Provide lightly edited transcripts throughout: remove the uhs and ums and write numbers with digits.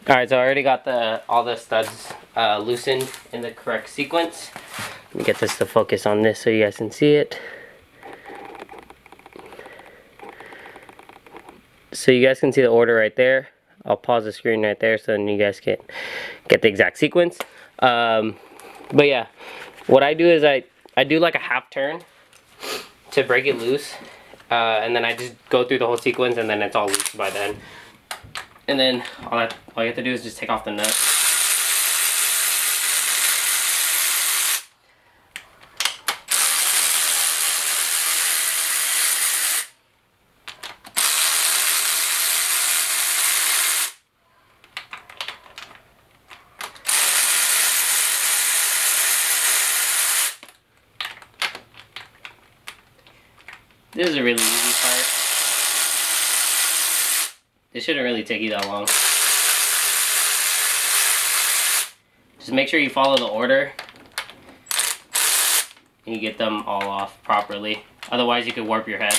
Alright, so I already got all the studs loosened in the correct sequence. Let me get this to focus on this so you guys can see it. So you guys can see the order right there. I'll pause the screen right there so then you guys can get the exact sequence. But yeah, what I do is I do like a half turn to break it loose. And then I just go through the whole sequence and then it's all loose by then. And then all you have to do is just take off the nut. This is a really easy part. It shouldn't really take you that long. Just make sure you follow the order and you get them all off properly. Otherwise you could warp your head.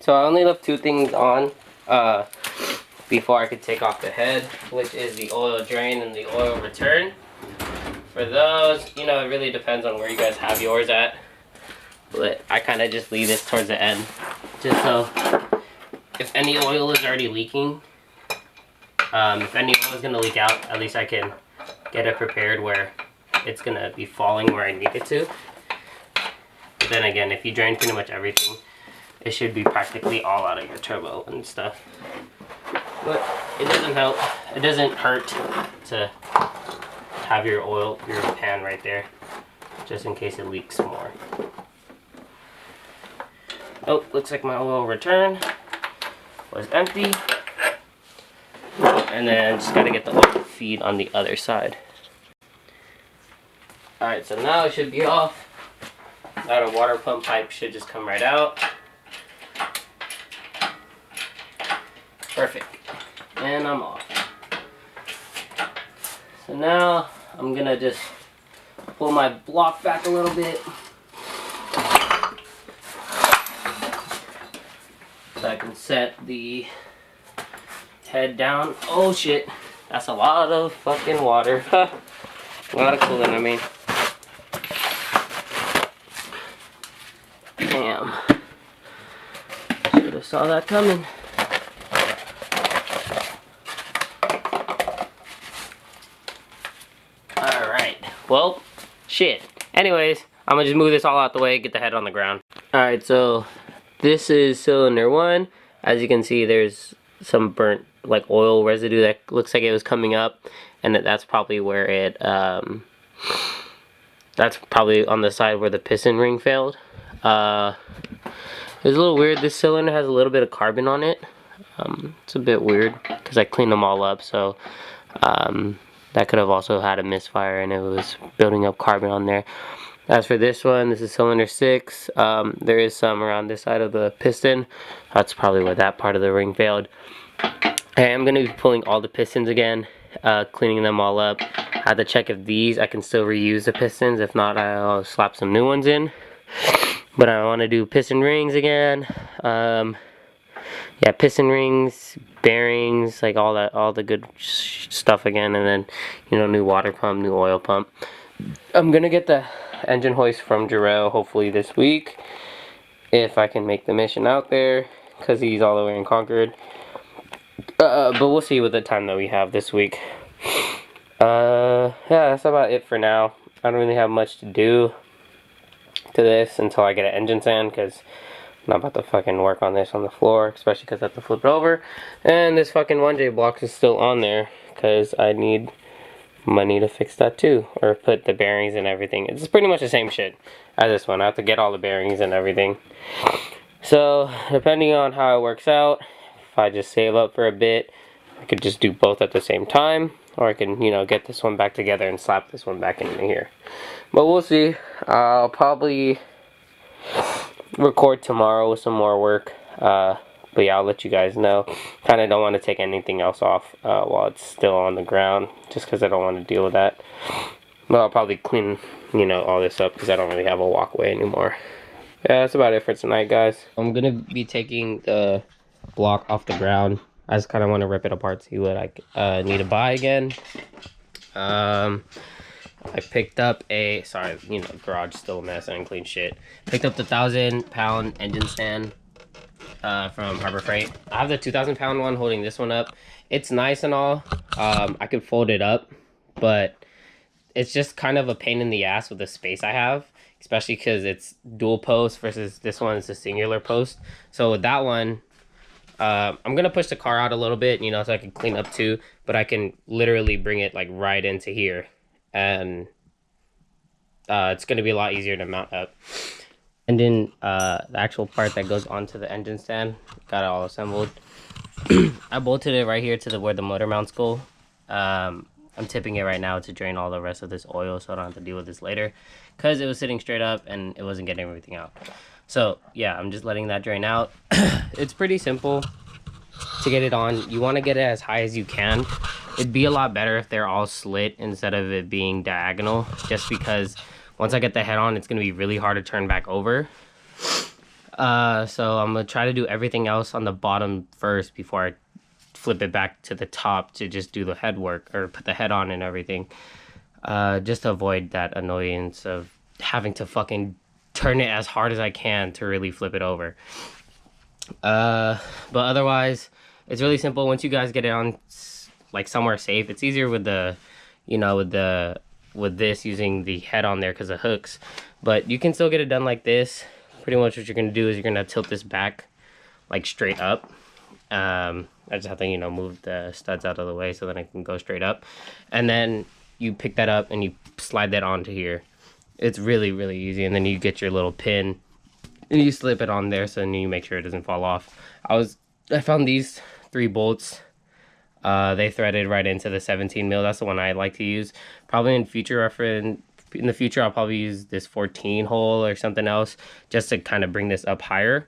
So I only left two things on before I could take off the head, which is the oil drain and the oil return. For those, you know, it really depends on where you guys have yours at, but I kind of just leave this towards the end, just so if any oil is already leaking, if any oil is going to leak out, at least I can get it prepared where it's going to be falling where I need it to. But then again, if you drain pretty much everything, it should be practically all out of your turbo and stuff. But it doesn't help. It doesn't hurt to have your pan right there, just in case it leaks more. Oh, looks like my oil return was empty. And then just gotta get the oil feed on the other side. Alright, so now it should be off. Now the water pump pipe should just come right out. Perfect. And I'm off. So now I'm gonna just pull my block back a little bit so I can set the head down. Oh shit, that's a lot of fucking water. A lot of coolant, I mean. Damn. Should have saw that coming. Well, shit. Anyways, I'm gonna just move this all out the way, get the head on the ground. Alright, so this is cylinder 1. As you can see, there's some burnt like oil residue that looks like it was coming up, and that's probably where it that's probably on the side where the piston ring failed. It's a little weird. This cylinder has a little bit of carbon on it. It's a bit weird because I cleaned them all up, so that could have also had a misfire and it was building up carbon on there. As for this one, this is cylinder 6. There is some around this side of the piston. That's probably where that part of the ring failed. I am going to be pulling all the pistons again, cleaning them all up. I had to check if I can still reuse the pistons. If not, I'll slap some new ones in. But I want to do piston rings again. Yeah, piston rings, bearings, like all the good stuff again, and then, you know, new water pump, new oil pump. I'm gonna get the engine hoist from Jarrell hopefully this week, if I can make the mission out there, because he's all the way in Concord. But we'll see with the time that we have this week. Yeah, that's about it for now. I don't really have much to do to this until I get an engine sand, because Not about to fucking work on this on the floor, especially because I have to flip it over. And this fucking 1J block is still on there because I need money to fix that too, or put the bearings and everything. It's pretty much the same shit as this one. I have to get all the bearings and everything. So depending on how it works out, if I just save up for a bit, I could just do both at the same time, or I can, you know, get this one back together and slap this one back into here. But we'll see. I'll probably record tomorrow with some more work. But yeah, I'll let you guys know. Kind of don't want to take anything else off while it's still on the ground, just because I don't want to deal with that. But I'll probably clean, you know, all this up because I don't really have a walkway anymore. Yeah, that's about it for tonight, guys. I'm gonna be taking the block off the ground. I just kind of want to rip it apart, see what I need to buy again. I picked up a, sorry, you know, garage still a mess, I didn't clean shit. Picked up the 1,000-pound engine stand from Harbor Freight. I have the 2,000-pound one holding this one up. It's nice and all. I could fold it up, but it's just kind of a pain in the ass with the space I have, especially because it's dual post versus this one is a singular post. So with that one, I'm gonna push the car out a little bit, you know, so I can clean up too, but I can literally bring it like right into here, and it's gonna be a lot easier to mount up. And then the actual part that goes onto the engine stand, got it all assembled. I bolted it right here to where the motor mounts go. I'm tipping it right now to drain all the rest of this oil so I don't have to deal with this later, because it was sitting straight up and it wasn't getting everything out. So yeah, I'm just letting that drain out. It's pretty simple to get it on. You want to get it as high as you can. It'd be a lot better if they're all slit instead of it being diagonal, just because once I get the head on, it's going to be really hard to turn back over. So I'm going to try to do everything else on the bottom first before I flip it back to the top to just do the head work, or put the head on and everything. Just to avoid that annoyance of having to fucking turn it as hard as I can to really flip it over. But otherwise, it's really simple. Once you guys get it on like somewhere safe, it's easier with the, you know, with this using the head on there because of hooks. But you can still get it done like this. Pretty much what you're gonna do is you're gonna tilt this back like straight up. I just have to, you know, move the studs out of the way so that I can go straight up, and then you pick that up and you slide that onto here. It's really, really easy. And then you get your little pin and you slip it on there, so then you make sure it doesn't fall off. I found these 3 bolts. They threaded right into the 17 mil. That's the one I like to use. Probably in the future, I'll probably use this 14 hole or something else just to kind of bring this up higher.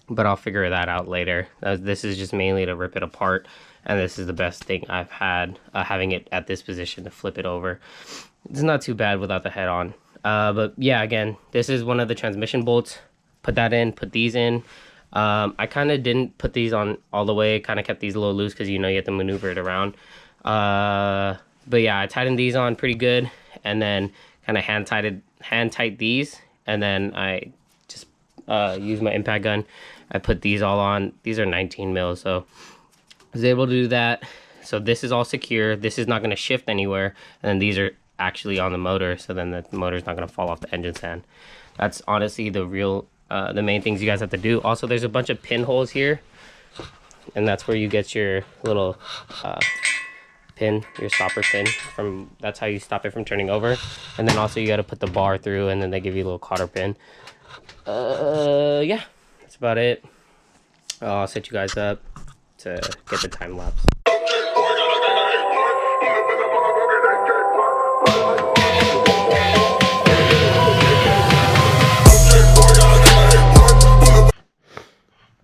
But I'll figure that out later. This is just mainly to rip it apart, and this is the best thing I've had, having it at this position to flip it over. It's not too bad without the head on. But yeah, again, this is one of the transmission bolts. Put that in, put these in. I kind of didn't put these on all the way, kind of kept these a little loose because, you know, you have to maneuver it around. But yeah, I tightened these on pretty good, and then kind of hand tight these, and then I just used my impact gun. I put these all on. These are 19 mil, so I was able to do that. So this is all secure. This is not going to shift anywhere, and then these are actually on the motor, so then the motor's not going to fall off the engine stand. That's honestly the main things you guys have to do. Also, there's a bunch of pinholes here, and that's where you get your little pin, your stopper pin. That's how you stop it from turning over. And then also you got to put the bar through, and then they give you a little cotter pin. Yeah, that's about it. I'll set you guys up to get the time lapse.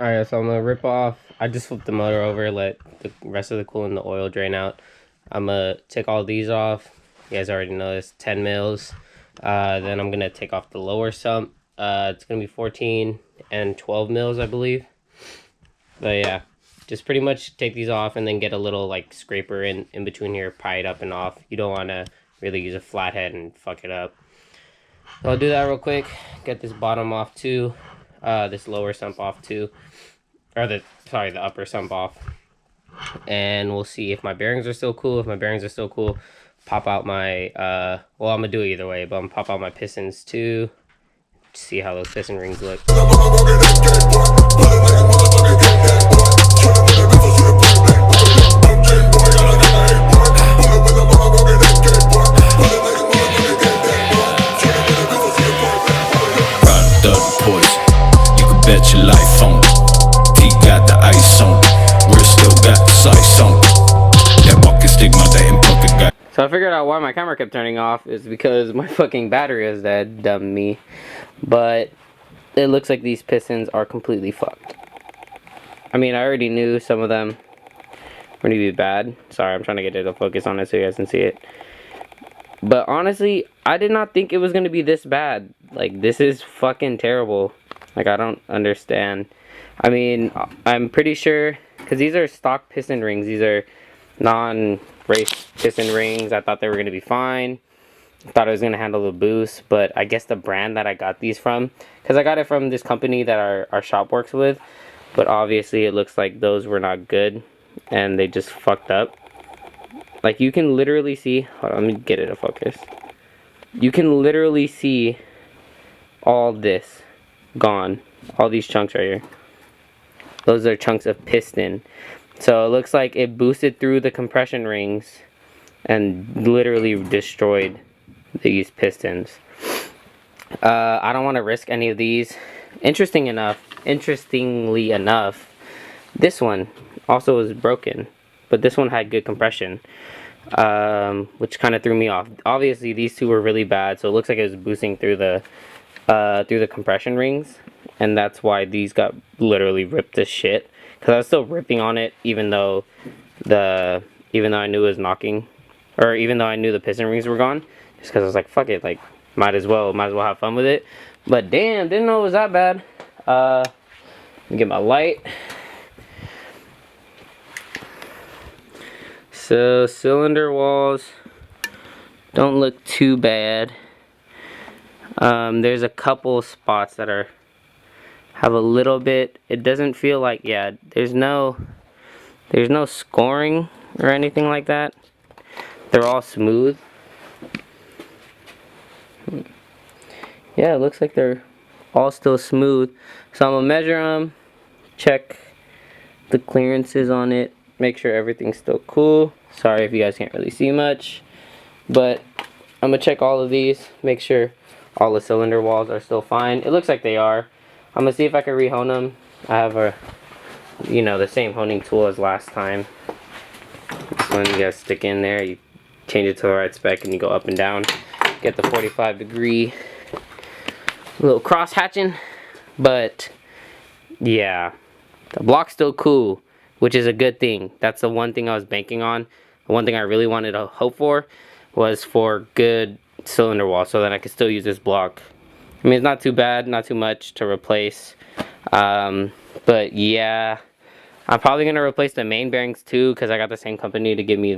Alright, so I'm gonna rip off. I just flipped the motor over, let the rest of the coolant and the oil drain out. I'm gonna take all these off. You guys already know this, 10 mils. Then I'm gonna take off the lower sump. It's gonna be 14 and 12 mils, I believe. But yeah, just pretty much take these off and then get a little like scraper in between here, pry it up and off. You don't wanna really use a flathead and fuck it up. So I'll do that real quick. Get this bottom off too. This lower sump off too, or the upper sump off, and we'll see if my bearings are still cool. If my bearings are still cool, pop out my well, I'm gonna do it either way, but I'm gonna pop out my pistons too, see how those piston rings look. Bet your life on it. He got the ice on it. We're still got the size on it. That walking stigma, that imperfect guy. So I figured out why my camera kept turning off is because my fucking battery is dead, dumb me. But it looks like these pistons are completely fucked. I mean, I already knew some of them were gonna be bad. Sorry, I'm trying to get it to focus on it so you guys can see it. But honestly, I did not think it was gonna be this bad. Like, this is fucking terrible. Like, I don't understand. I mean, I'm pretty sure, because these are stock piston rings. These are non-race piston rings. I thought they were going to be fine. I thought it was going to handle the boost. But I guess the brand that I got these from, because I got it from this company that our shop works with. But obviously, it looks like those were not good. And they just fucked up. Like, you can literally see. Hold on, let me get it to focus. You can literally see all this gone. All these chunks right here, those are chunks of piston. So it looks like it boosted through the compression rings and literally destroyed these pistons. I don't want to risk any of these. Interestingly enough, this one also was broken, but this one had good compression, which kind of threw me off. Obviously these two were really bad, so it looks like it was boosting through the compression rings, and that's why these got literally ripped to shit. Because I was still ripping on it, even though I knew it was knocking, or even though I knew the piston rings were gone. Just because I was like, fuck it, like might as well have fun with it. But damn, didn't know it was that bad. Let me get my light. So cylinder walls don't look too bad. There's a couple spots that have a little bit. It doesn't feel like, yeah, there's no scoring or anything like that. They're all smooth. Yeah, it looks like they're all still smooth. So I'm gonna measure them, check the clearances on it, make sure everything's still cool. Sorry if you guys can't really see much, but I'm gonna check all of these, make sure all the cylinder walls are still fine. It looks like they are. I'm gonna see if I can re-hone them. I have the same honing tool as last time. This one you guys stick in there, you change it to the right spec, and you go up and down. Get the 45-degree little cross hatching. But yeah, the block's still cool, which is a good thing. That's the one thing I was banking on. The one thing I really wanted to hope for was for good cylinder wall, so that I could still use this block. I mean, it's not too bad, not too much to replace. But yeah, I'm probably gonna replace the main bearings too, because I got the same company to give me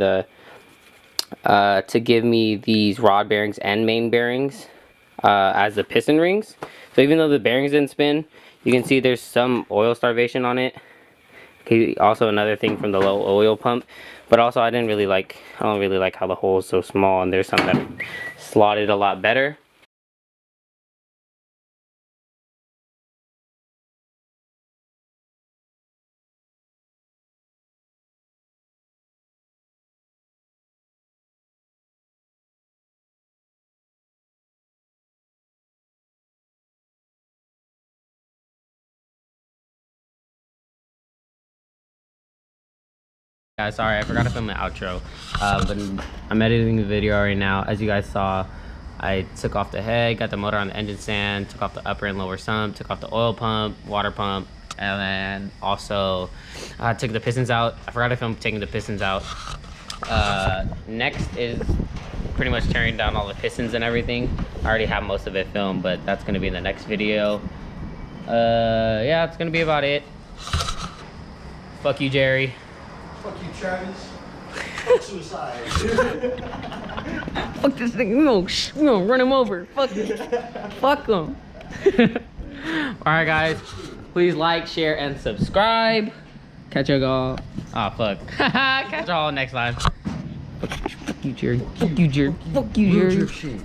these rod bearings and main bearings as the piston rings. So even though the bearings didn't spin, you can see there's some oil starvation on it. Okay, also another thing from the low oil pump. But also I don't really like how the hole is so small, and there's some that slotted a lot better. Guys, sorry, I forgot to film the outro, but I'm editing the video right now. As you guys saw, I took off the head, got the motor on the engine stand, took off the upper and lower sump, took off the oil pump, water pump, and then also took the pistons out. I forgot to film taking the pistons out. Next is pretty much tearing down all the pistons and everything. I already have most of it filmed, but that's going to be in the next video. Yeah, it's going to be about it. Fuck you, Jerry. Fuck you, Travis. Fuck suicide. Fuck this thing. We're gonna run him over. Fuck him. Fuck him. Alright, guys. Please like, share, and subscribe. Catch y'all. Oh, fuck. Catch y'all next time. Fuck you, Jerry. Fuck you, Jerry. Fuck you, Jerry.